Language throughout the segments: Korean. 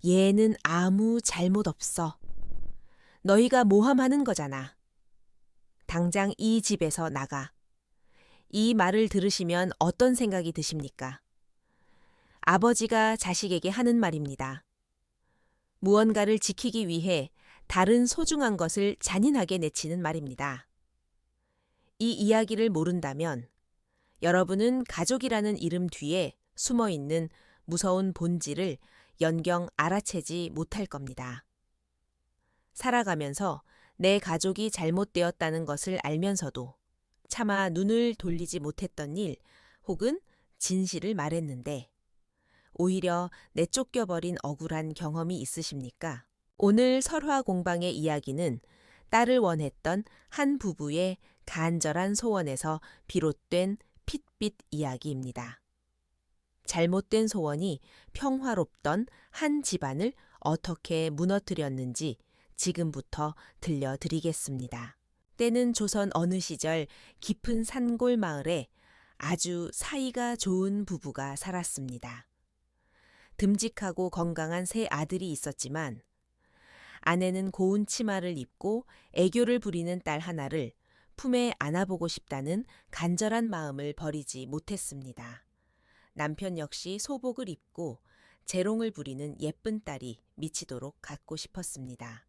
얘는 아무 잘못 없어. 너희가 모함하는 거잖아. 당장 이 집에서 나가. 이 말을 들으시면 어떤 생각이 드십니까? 아버지가 자식에게 하는 말입니다. 무언가를 지키기 위해 다른 소중한 것을 잔인하게 내치는 말입니다. 이 이야기를 모른다면 여러분은 가족이라는 이름 뒤에 숨어 있는 무서운 본질을 연경 알아채지 못할 겁니다. 살아가면서 내 가족이 잘못되었다는 것을 알면서도 차마 눈을 돌리지 못했던 일 혹은 진실을 말했는데 오히려 내쫓겨버린 억울한 경험이 있으십니까? 오늘 설화 공방의 이야기는 딸을 원했던 한 부부의 간절한 소원에서 비롯된 핏빛 이야기입니다. 잘못된 소원이 평화롭던 한 집안을 어떻게 무너뜨렸는지 지금부터 들려드리겠습니다. 때는 조선 어느 시절 깊은 산골 마을에 아주 사이가 좋은 부부가 살았습니다. 듬직하고 건강한 세 아들이 있었지만 아내는 고운 치마를 입고 애교를 부리는 딸 하나를 품에 안아보고 싶다는 간절한 마음을 버리지 못했습니다. 남편 역시 소복을 입고 재롱을 부리는 예쁜 딸이 미치도록 갖고 싶었습니다.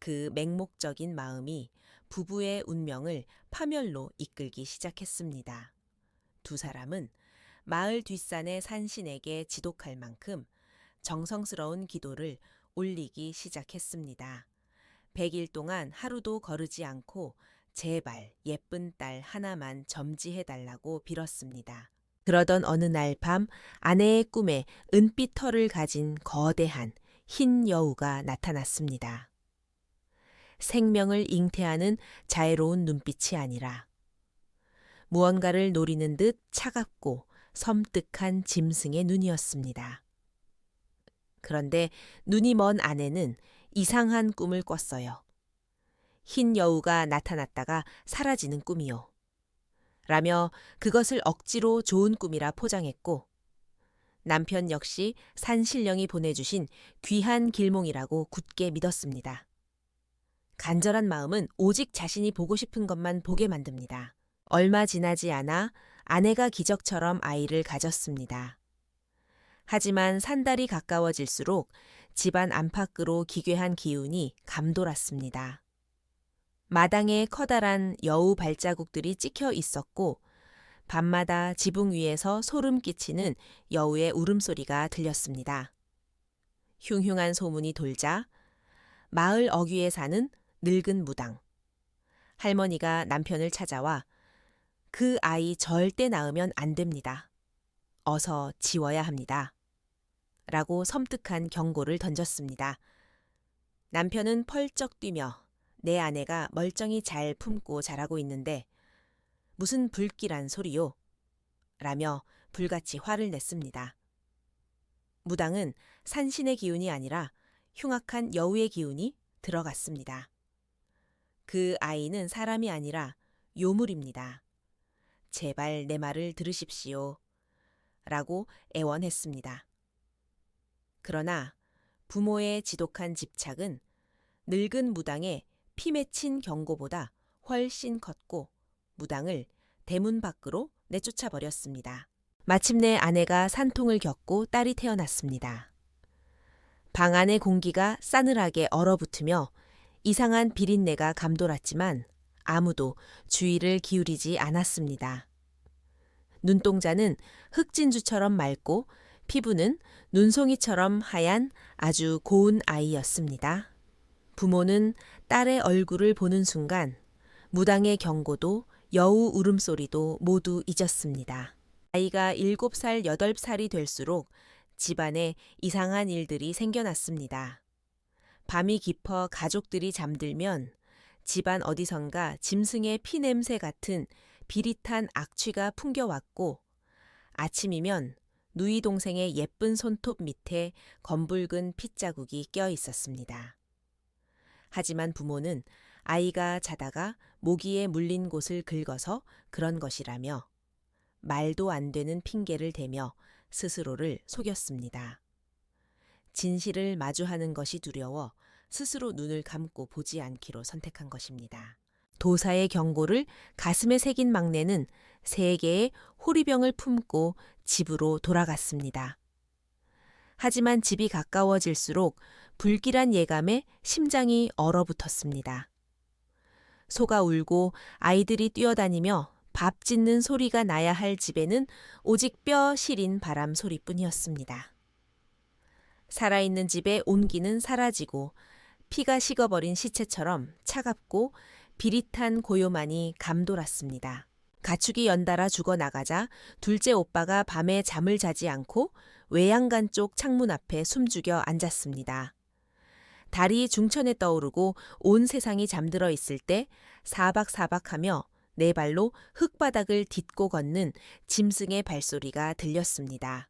그 맹목적인 마음이 부부의 운명을 파멸로 이끌기 시작했습니다. 두 사람은 마을 뒷산의 산신에게 지독할 만큼 정성스러운 기도를 올리기 시작했습니다. 100일 동안 하루도 거르지 않고 제발 예쁜 딸 하나만 점지해달라고 빌었습니다. 그러던 어느 날 밤 아내의 꿈에 은빛 털을 가진 거대한 흰 여우가 나타났습니다. 생명을 잉태하는 자애로운 눈빛이 아니라 무언가를 노리는 듯 차갑고 섬뜩한 짐승의 눈이었습니다. 그런데 눈이 먼 아내는 이상한 꿈을 꿨어요. 흰 여우가 나타났다가 사라지는 꿈이요. 라며 그것을 억지로 좋은 꿈이라 포장했고 남편 역시 산신령이 보내주신 귀한 길몽이라고 굳게 믿었습니다. 간절한 마음은 오직 자신이 보고 싶은 것만 보게 만듭니다. 얼마 지나지 않아 아내가 기적처럼 아이를 가졌습니다. 하지만 산달이 가까워질수록 집안 안팎으로 기괴한 기운이 감돌았습니다. 마당에 커다란 여우 발자국들이 찍혀 있었고 밤마다 지붕 위에서 소름 끼치는 여우의 울음소리가 들렸습니다. 흉흉한 소문이 돌자 마을 어귀에 사는 늙은 무당 할머니가 남편을 찾아와 그 아이 절대 낳으면 안 됩니다. 어서 지워야 합니다. 라고 섬뜩한 경고를 던졌습니다. 남편은 펄쩍 뛰며 내 아내가 멀쩡히 잘 품고 자라고 있는데 무슨 불길한 소리요? 라며 불같이 화를 냈습니다. 무당은 산신의 기운이 아니라 흉악한 여우의 기운이 들어갔습니다. 그 아이는 사람이 아니라 요물입니다. 제발 내 말을 들으십시오. 라고 애원했습니다. 그러나 부모의 지독한 집착은 늙은 무당의 피 맺힌 경고보다 훨씬 컸고 무당을 대문 밖으로 내쫓아 버렸습니다. 마침내 아내가 산통을 겪고 딸이 태어났습니다. 방 안의 공기가 싸늘하게 얼어붙으며 이상한 비린내가 감돌았지만 아무도 주의를 기울이지 않았습니다. 눈동자는 흑진주처럼 맑고 피부는 눈송이처럼 하얀 아주 고운 아이였습니다. 부모는 딸의 얼굴을 보는 순간 무당의 경고도 여우 울음소리도 모두 잊었습니다. 아이가 7살, 8살이 될수록 집안에 이상한 일들이 생겨났습니다. 밤이 깊어 가족들이 잠들면 집안 어디선가 짐승의 피냄새 같은 비릿한 악취가 풍겨왔고 아침이면 누이 동생의 예쁜 손톱 밑에 검붉은 핏자국이 껴 있었습니다. 하지만 부모는 아이가 자다가 모기에 물린 곳을 긁어서 그런 것이라며 말도 안 되는 핑계를 대며 스스로를 속였습니다. 진실을 마주하는 것이 두려워 스스로 눈을 감고 보지 않기로 선택한 것입니다. 도사의 경고를 가슴에 새긴 막내는 3개의 호리병을 품고 집으로 돌아갔습니다. 하지만 집이 가까워질수록 불길한 예감에 심장이 얼어붙었습니다. 소가 울고 아이들이 뛰어다니며 밥 짓는 소리가 나야 할 집에는 오직 뼈 시린 바람 소리뿐이었습니다. 살아있는 집의 온기는 사라지고 피가 식어버린 시체처럼 차갑고 비릿한 고요만이 감돌았습니다. 가축이 연달아 죽어나가자 둘째 오빠가 밤에 잠을 자지 않고 외양간 쪽 창문 앞에 숨죽여 앉았습니다. 달이 중천에 떠오르고 온 세상이 잠들어 있을 때 사박사박하며 4발로 흙바닥을 딛고 걷는 짐승의 발소리가 들렸습니다.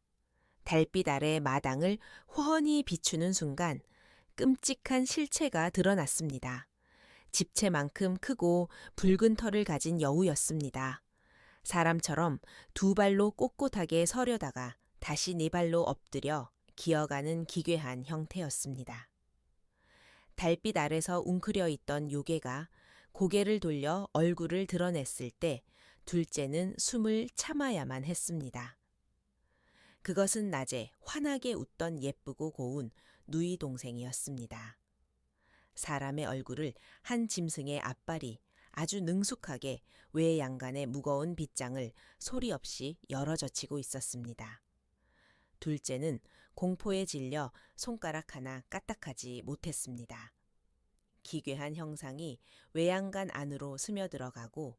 달빛 아래 마당을 훤히 비추는 순간 끔찍한 실체가 드러났습니다. 집채만큼 크고 붉은 털을 가진 여우였습니다. 사람처럼 2발로 꼿꼿하게 서려다가 다시 4발로 엎드려 기어가는 기괴한 형태였습니다. 달빛 아래서 웅크려 있던 요괴가 고개를 돌려 얼굴을 드러냈을 때 둘째는 숨을 참아야만 했습니다. 그것은 낮에 환하게 웃던 예쁘고 고운 누이 동생이었습니다. 사람의 얼굴을 한 짐승의 앞발이 아주 능숙하게 외양간의 무거운 빗장을 소리 없이 열어젖히고 있었습니다. 둘째는 공포에 질려 손가락 하나 까딱하지 못했습니다. 기괴한 형상이 외양간 안으로 스며들어가고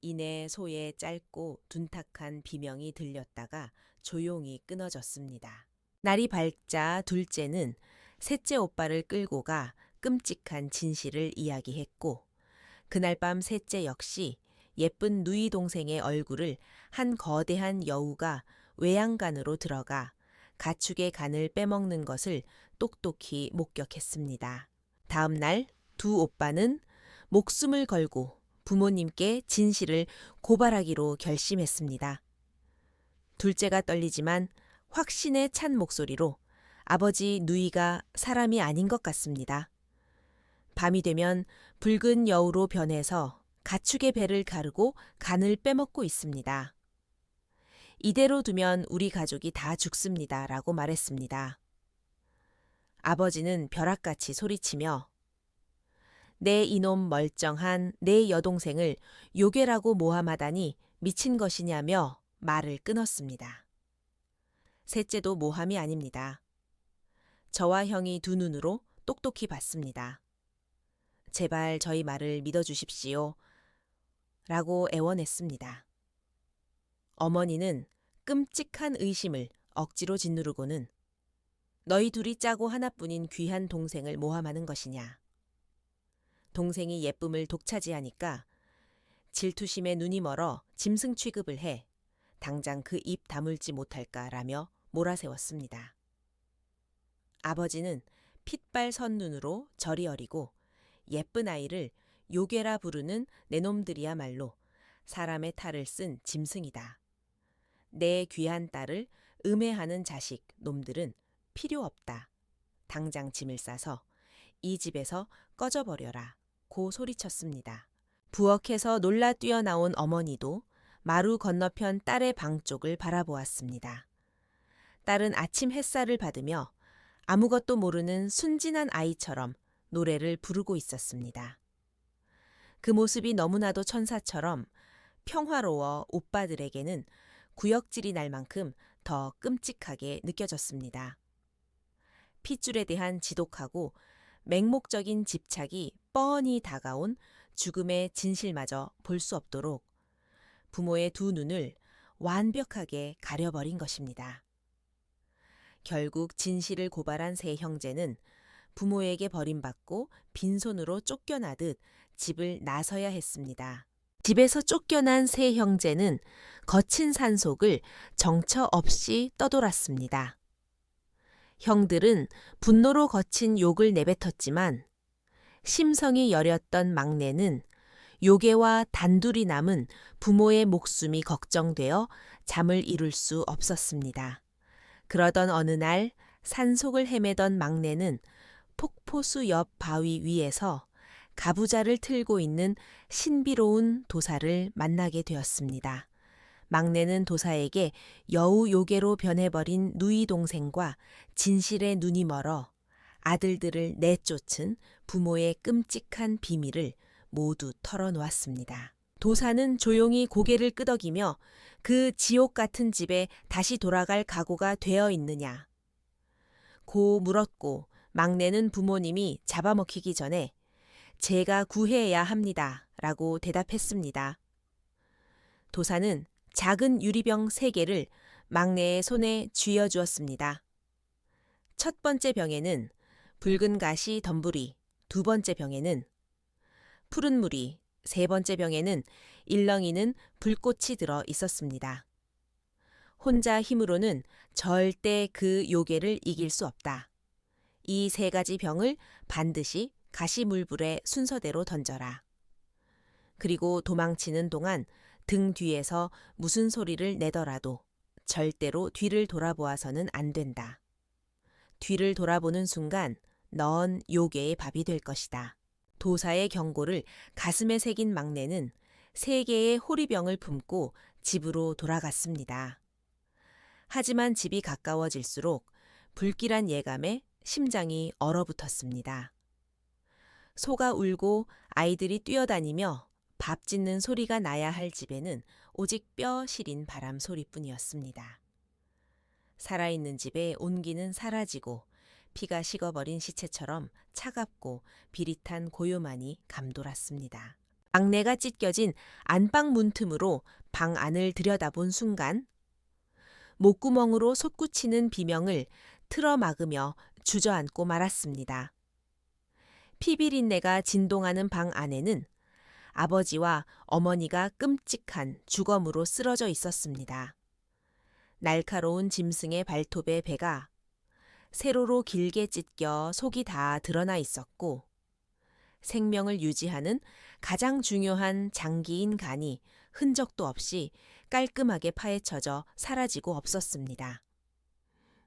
이내 소의 짧고 둔탁한 비명이 들렸다가 조용히 끊어졌습니다. 날이 밝자 둘째는 셋째 오빠를 끌고 가 끔찍한 진실을 이야기했고 그날 밤 셋째 역시 예쁜 누이 동생의 얼굴을 한 거대한 여우가 외양간으로 들어가 가축의 간을 빼먹는 것을 똑똑히 목격했습니다. 다음 날 2 오빠는 목숨을 걸고 부모님께 진실을 고발하기로 결심했습니다. 둘째가 떨리지만 확신에 찬 목소리로 아버지 누이가 사람이 아닌 것 같습니다. 밤이 되면 붉은 여우로 변해서 가축의 배를 가르고 간을 빼먹고 있습니다. 이대로 두면 우리 가족이 다 죽습니다. 라고 말했습니다. 아버지는 벼락같이 소리치며 내 이놈 멀쩡한 내 여동생을 요괴라고 모함하다니 미친 것이냐며 말을 끊었습니다. 셋째도 모함이 아닙니다. 저와 형이 2 눈으로 똑똑히 봤습니다. 제발 저희 말을 믿어주십시오. 라고 애원했습니다. 어머니는 끔찍한 의심을 억지로 짓누르고는 너희 둘이 짜고 하나뿐인 귀한 동생을 모함하는 것이냐. 동생이 예쁨을 독차지하니까 질투심에 눈이 멀어 짐승 취급을 해 당장 그 입 다물지 못할까라며 몰아세웠습니다. 아버지는 핏발 선 눈으로 저리 어리고 예쁜 아이를 요괴라 부르는 내놈들이야말로 사람의 탈을 쓴 짐승이다. 내 귀한 딸을 음해하는 자식 놈들은 필요 없다. 당장 짐을 싸서 이 집에서 꺼져버려라. 고 소리쳤습니다. 부엌에서 놀라 뛰어나온 어머니도 마루 건너편 딸의 방 쪽을 바라보았습니다. 딸은 아침 햇살을 받으며 아무것도 모르는 순진한 아이처럼 노래를 부르고 있었습니다. 그 모습이 너무나도 천사처럼 평화로워 오빠들에게는 구역질이 날 만큼 더 끔찍하게 느껴졌습니다. 핏줄에 대한 지독하고 맹목적인 집착이 뻔히 다가온 죽음의 진실마저 볼 수 없도록 부모의 2 눈을 완벽하게 가려버린 것입니다. 결국 진실을 고발한 세 형제는 부모에게 버림받고 빈손으로 쫓겨나듯 집을 나서야 했습니다. 집에서 쫓겨난 세 형제는 거친 산속을 정처 없이 떠돌았습니다. 형들은 분노로 거친 욕을 내뱉었지만 심성이 여렸던 막내는 요괴와 단둘이 남은 부모의 목숨이 걱정되어 잠을 이룰 수 없었습니다. 그러던 어느 날 산속을 헤매던 막내는 폭포수 옆 바위 위에서 가부좌를 틀고 있는 신비로운 도사를 만나게 되었습니다. 막내는 도사에게 여우 요괴로 변해버린 누이 동생과 진실의 눈이 멀어 아들들을 내쫓은 부모의 끔찍한 비밀을 모두 털어놓았습니다. 도사는 조용히 고개를 끄덕이며 그 지옥 같은 집에 다시 돌아갈 각오가 되어 있느냐 고 물었고, 막내는 부모님이 잡아먹히기 전에 제가 구해야 합니다 라고 대답했습니다. 도사는 작은 유리병 3개를 막내의 손에 쥐어주었습니다. 첫 번째 병에는 붉은 가시 덤불이, 2번째 병에는 푸른 물이, 3번째 병에는 일렁이는 불꽃이 들어 있었습니다. 혼자 힘으로는 절대 그 요괴를 이길 수 없다. 이 3가지 병을 반드시 가시물불에 순서대로 던져라. 그리고 도망치는 동안 등 뒤에서 무슨 소리를 내더라도 절대로 뒤를 돌아보아서는 안 된다. 뒤를 돌아보는 순간 넌 요괴의 밥이 될 것이다. 도사의 경고를 가슴에 새긴 막내는 3개의 호리병을 품고 집으로 돌아갔습니다. 하지만 집이 가까워질수록 불길한 예감에 심장이 얼어붙었습니다. 소가 울고 아이들이 뛰어다니며 밥 짓는 소리가 나야 할 집에는 오직 뼈 시린 바람 소리뿐이었습니다. 살아있는 집에 온기는 사라지고 피가 식어버린 시체처럼 차갑고 비릿한 고요만이 감돌았습니다. 막내가 찢겨진 안방 문틈으로 방 안을 들여다본 순간 목구멍으로 솟구치는 비명을 틀어막으며 주저앉고 말았습니다. 피비린내가 진동하는 방 안에는 아버지와 어머니가 끔찍한 주검으로 쓰러져 있었습니다. 날카로운 짐승의 발톱에 배가 세로로 길게 찢겨 속이 다 드러나 있었고, 생명을 유지하는 가장 중요한 장기인 간이 흔적도 없이 깔끔하게 파헤쳐져 사라지고 없었습니다.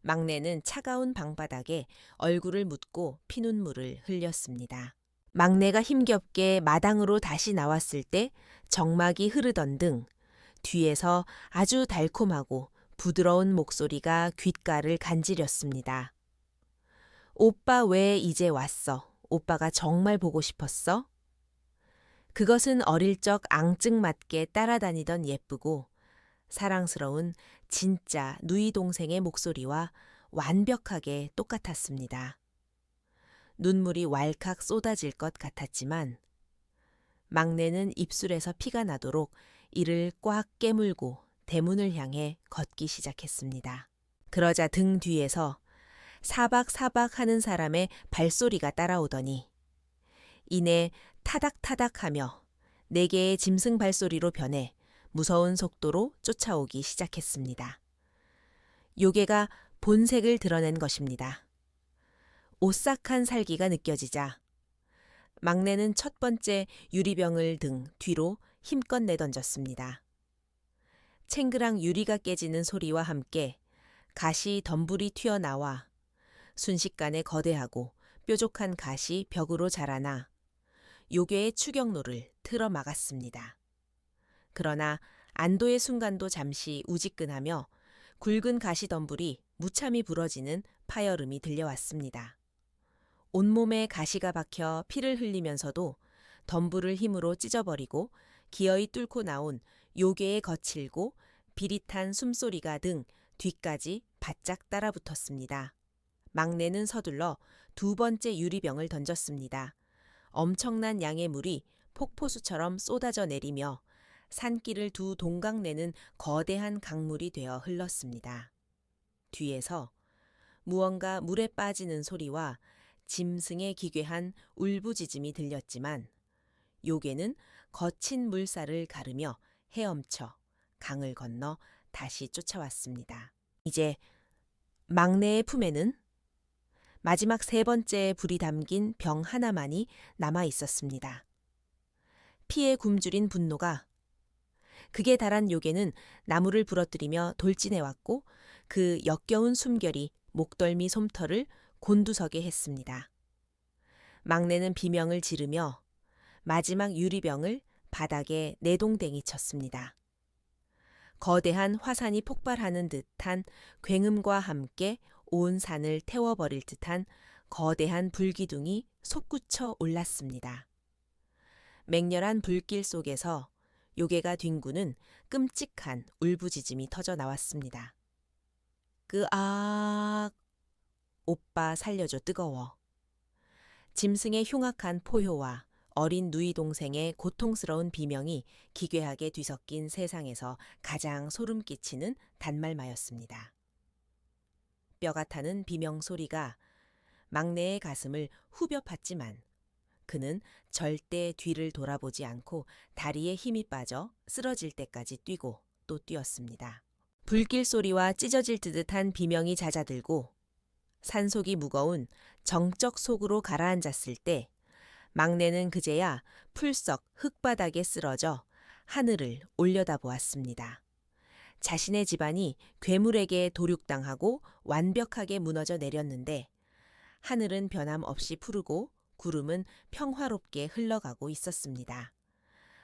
막내는 차가운 방바닥에 얼굴을 묻고 피눈물을 흘렸습니다. 막내가 힘겹게 마당으로 다시 나왔을 때 정막이 흐르던 등 뒤에서 아주 달콤하고 부드러운 목소리가 귓가를 간지렸습니다. 오빠 왜 이제 왔어? 오빠가 정말 보고 싶었어? 그것은 어릴 적 앙증맞게 따라다니던 예쁘고 사랑스러운 진짜 누이 동생의 목소리와 완벽하게 똑같았습니다. 눈물이 왈칵 쏟아질 것 같았지만 막내는 입술에서 피가 나도록 이를 꽉 깨물고 대문을 향해 걷기 시작했습니다. 그러자 등 뒤에서 사박사박 하는 사람의 발소리가 따라오더니 이내 타닥타닥하며 4개의 짐승 발소리로 변해 무서운 속도로 쫓아오기 시작했습니다. 요괴가 본색을 드러낸 것입니다. 오싹한 살기가 느껴지자 막내는 첫 번째 유리병을 등 뒤로 힘껏 내던졌습니다. 챙그랑 유리가 깨지는 소리와 함께 가시 덤불이 튀어나와 순식간에 거대하고 뾰족한 가시 벽으로 자라나 요괴의 추격로를 틀어막았습니다. 그러나 안도의 순간도 잠시 우지끈하며 굵은 가시 덤불이 무참히 부러지는 파열음이 들려왔습니다. 온몸에 가시가 박혀 피를 흘리면서도 덤불을 힘으로 찢어버리고 기어이 뚫고 나온 요괴의 거칠고 비릿한 숨소리가 등 뒤까지 바짝 따라붙었습니다. 막내는 서둘러 2번째 유리병을 던졌습니다. 엄청난 양의 물이 폭포수처럼 쏟아져 내리며 산길을 두 동강내는 거대한 강물이 되어 흘렀습니다. 뒤에서 무언가 물에 빠지는 소리와 짐승의 기괴한 울부짖음이 들렸지만 요괴는 거친 물살을 가르며 헤엄쳐 강을 건너 다시 쫓아왔습니다. 이제 막내의 품에는 마지막 3번째 불이 담긴 병 하나만이 남아 있었습니다. 피에 굶주린 분노가 극에 달한 요괴는 나무를 부러뜨리며 돌진해왔고 그 역겨운 숨결이 목덜미 솜털을 곤두서게 했습니다. 막내는 비명을 지르며 마지막 유리병을 바닥에 내동댕이 쳤습니다. 거대한 화산이 폭발하는 듯한 굉음과 함께 온 산을 태워버릴 듯한 거대한 불기둥이 솟구쳐 올랐습니다. 맹렬한 불길 속에서 요괴가 뒹구는 끔찍한 울부짖음이 터져 나왔습니다. 끄악! 오빠 살려줘 뜨거워. 짐승의 흉악한 포효와 어린 누이 동생의 고통스러운 비명이 기괴하게 뒤섞인 세상에서 가장 소름 끼치는 단말마였습니다. 뼈가 타는 비명 소리가 막내의 가슴을 후벼 팠지만 그는 절대 뒤를 돌아보지 않고 다리에 힘이 빠져 쓰러질 때까지 뛰고 또 뛰었습니다. 불길 소리와 찢어질 듯한 비명이 잦아들고 산속이 무거운 정적 속으로 가라앉았을 때 막내는 그제야 풀썩 흙바닥에 쓰러져 하늘을 올려다보았습니다. 자신의 집안이 괴물에게 도륙당하고 완벽하게 무너져 내렸는데 하늘은 변함없이 푸르고 구름은 평화롭게 흘러가고 있었습니다.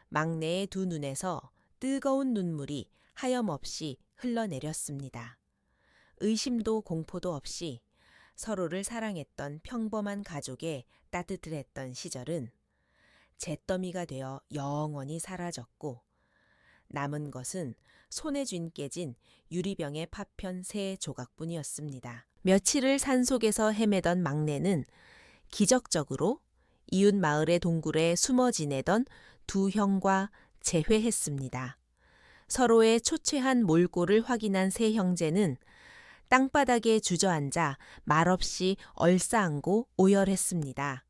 막내의 두 눈에서 뜨거운 눈물이 하염없이 흘러내렸습니다. 의심도 공포도 없이 서로를 사랑했던 평범한 가족의 따뜻했던 시절은 잿더미가 되어 영원히 사라졌고 남은 것은 손에 쥔 깨진 유리병의 파편 3조각뿐이었습니다. 며칠을 산속에서 헤매던 막내는 기적적으로 이웃 마을의 동굴에 숨어 지내던 두 형과 재회했습니다. 서로의 초췌한 몰골을 확인한 세 형제는 땅바닥에 주저앉아 말없이 얼싸안고 오열했습니다.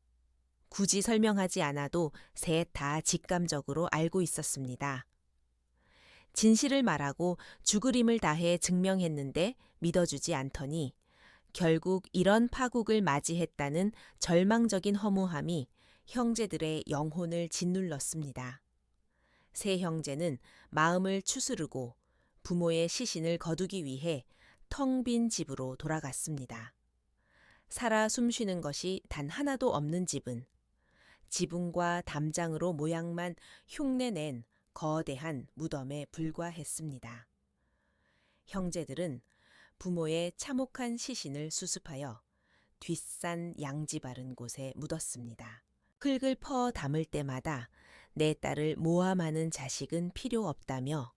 굳이 설명하지 않아도 셋 다 직감적으로 알고 있었습니다. 진실을 말하고 죽으림을 다해 증명했는데 믿어주지 않더니 결국 이런 파국을 맞이했다는 절망적인 허무함이 형제들의 영혼을 짓눌렀습니다. 세 형제는 마음을 추스르고 부모의 시신을 거두기 위해 텅 빈 집으로 돌아갔습니다. 살아 숨쉬는 것이 단 하나도 없는 집은 지붕과 담장으로 모양만 흉내낸 거대한 무덤에 불과했습니다. 형제들은 부모의 참혹한 시신을 수습하여 뒷산 양지 바른 곳에 묻었습니다. 흙을 퍼 담을 때마다 내 딸을 모함하는 자식은 필요 없다며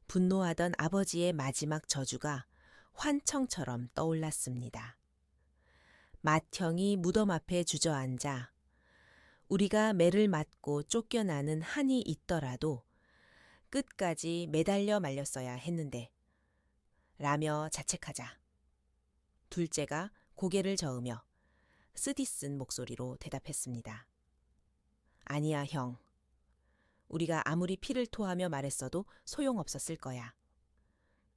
분노하던 아버지의 마지막 저주가 환청처럼 떠올랐습니다. 맏형이 무덤 앞에 주저앉아 우리가 매를 맞고 쫓겨나는 한이 있더라도 끝까지 매달려 말렸어야 했는데 라며 자책하자 둘째가 고개를 저으며 쓰디쓴 목소리로 대답했습니다. 아니야 형. 우리가 아무리 피를 토하며 말했어도 소용없었을 거야.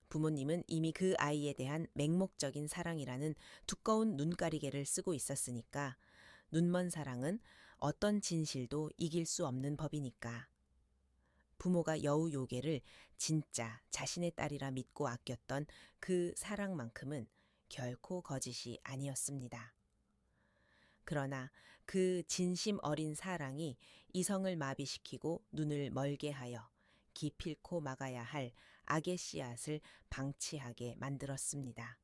부모님은 이미 그 아이에 대한 맹목적인 사랑이라는 두꺼운 눈가리개를 쓰고 있었으니까 눈먼 사랑은 어떤 진실도 이길 수 없는 법이니까. 부모가 여우 요괴를 진짜 자신의 딸이라 믿고 아꼈던 그 사랑만큼은 결코 거짓이 아니었습니다. 그러나 그 진심 어린 사랑이 이성을 마비시키고 눈을 멀게 하여 기필코 막아야 할 악의 씨앗을 방치하게 만들었습니다.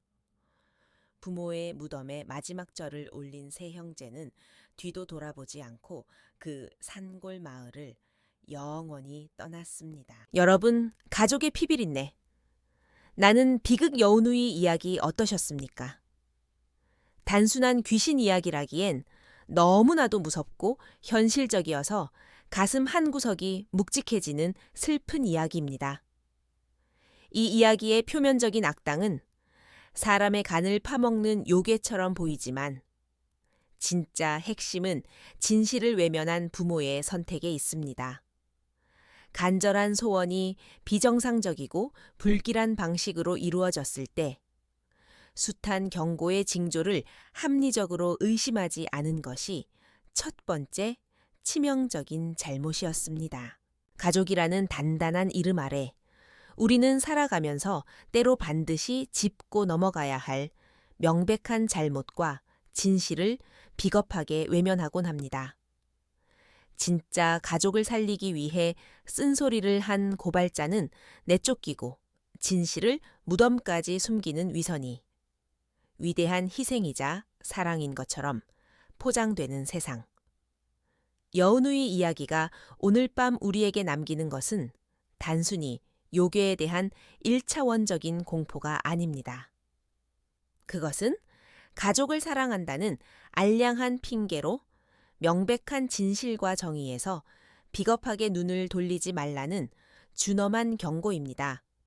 부모의 무덤에 마지막 절을 올린 세 형제는 뒤도 돌아보지 않고 그 산골 마을을 영원히 떠났습니다. 여러분, 가족의 피비린내. 나는 비극 여우누이 이야기 어떠셨습니까? 단순한 귀신 이야기라기엔 너무나도 무섭고 현실적이어서 가슴 한구석이 묵직해지는 슬픈 이야기입니다. 이 이야기의 표면적인 악당은 사람의 간을 파먹는 요괴처럼 보이지만 진짜 핵심은 진실을 외면한 부모의 선택에 있습니다. 간절한 소원이 비정상적이고 불길한 방식으로 이루어졌을 때 숱한 경고의 징조를 합리적으로 의심하지 않은 것이 첫 번째 치명적인 잘못이었습니다. 가족이라는 단단한 이름 아래 우리는 살아가면서 때로 반드시 짚고 넘어가야 할 명백한 잘못과 진실을 비겁하게 외면하곤 합니다. 진짜 가족을 살리기 위해 쓴소리를 한 고발자는 내쫓기고 진실을 무덤까지 숨기는 위선이 위대한 희생이자 사랑인 것처럼 포장되는 세상. 여운우의 이야기가 오늘 밤 우리에게 남기는 것은 단순히 요괴에 대한 1차원적인 공포가 아닙니다. 그것은 가족을 사랑한다는 알량한 핑계로 명백한 진실과 정의에서 비겁하게 눈을 돌리지 말라는 준엄한 경고입니다.